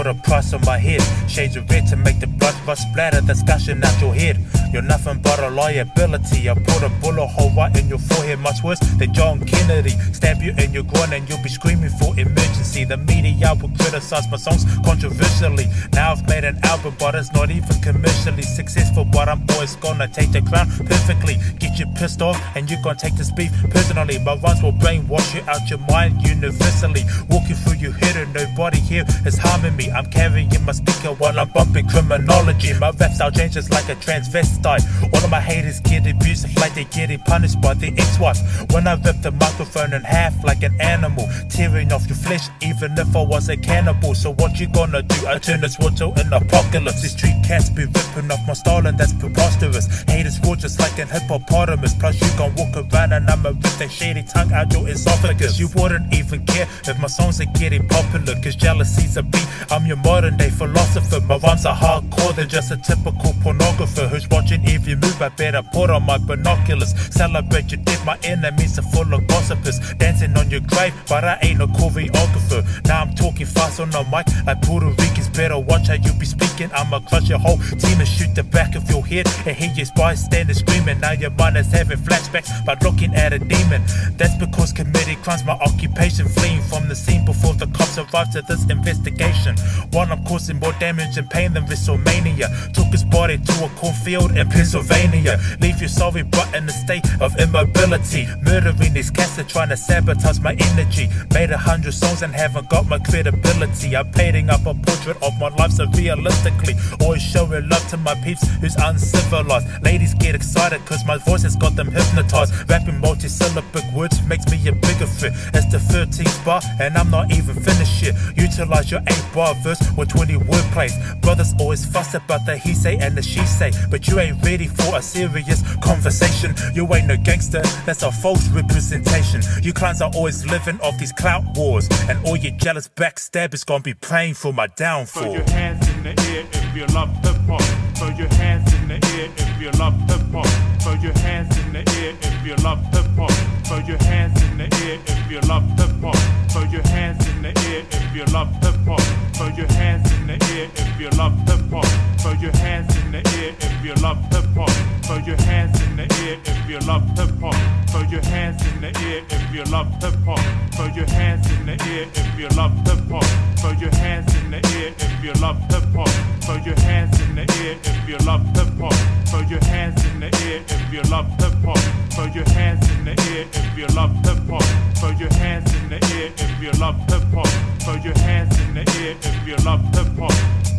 put a price on my head. Shades of red to make the blood rush splatter that's gushing out your head. You're nothing but a liability. I put a bullet hole right in your forehead, much worse than John Kennedy. Stab you in your groin and you'll be screaming for emergency. The media will criticize my songs controversially. Now I've made an album, but it's not even commercially successful. But I'm always gonna take the crown perfectly. Get you pissed off and you're gonna take this beef personally. My rhymes will brainwash you out your mind universally. Walking through your head and nobody here is harming me. I'm carrying my speaker while I'm bumping criminology. My rap style changes like a transvestite. All of my haters get abused like they're getting punished by their ex-wife. When I rip the microphone in half like an animal, tearing off your flesh even if I was a cannibal. So what you gonna do? I turn this world to an apocalypse. These street cats be ripping off my style and that's preposterous. Haters roar just like an hippopotamus. Plus you gon' walk around and I'ma rip that shady tongue out your esophagus. You wouldn't even care if my songs are getting popular, cause jealousy's a beat. I'm your modern day philosopher. My rhymes are hardcore, they're just a typical pornographer who's watching every move. I better put on my binoculars. Celebrate your death, my enemies are full of gossipers. Dancing on your grave, but I ain't no choreographer. Now I'm talking fast on the mic like Puerto Ricans. Better watch how you be speaking. I'ma crush your whole team and shoot the back of your head and hear your bystanders screaming. Now your mind is having flashbacks by looking at a demon. That's because committing crimes my occupation. Fleeing from the scene before the cops arrive to this investigation. While I'm causing more damage and pain than WrestleMania. Took his body to a cornfield in Pennsylvania. Leave you sorry but in a state of immobility. Murdering these cats that trying to sabotage my energy. Made 100 songs and haven't got my credibility. I'm painting up a portrait of my life so realistically. Always showing love to my peeps who's uncivilized. Ladies get excited cause my voice has got them hypnotized. Rapping multi-syllabic words makes me a bigger threat. It's the 13th bar and I'm not even finished yet. Utilize your 8-bar verse with 20 wordplays. Brothers always fuss about the he say and the she say, but you ain't ready for a serious conversation. You ain't no gangster, that's a false representation. You clowns are always living off these clout wars, and all your jealous backstabbers gonna be praying for my downfall. Throw your hands in the air if you love hip-hop. Throw your hands in the air if you love hip-hop. Throw your hands in the air if you love hip-hop. Throw your hands in the air if you love hip-hop. Throw your hands in the air if you love hip-hop. Throw your hands in the air if you love hip-hop. Throw your hands in the air if you love hip-hop. Throw your hands in the air if you love hip-hop. Throw your hands in the air if you love hip-hop. Throw your hands in the air if you love hip-hop. Throw your hands in the air if you love hip-hop. Throw your hands in the air if you love hip-hop. Throw your hands in the air if you love hip-hop. Throw your hands in the air if you love hip-hop. Throw your hands in the air if you love hip-hop. Throw your hands in the air if you love hip-hop.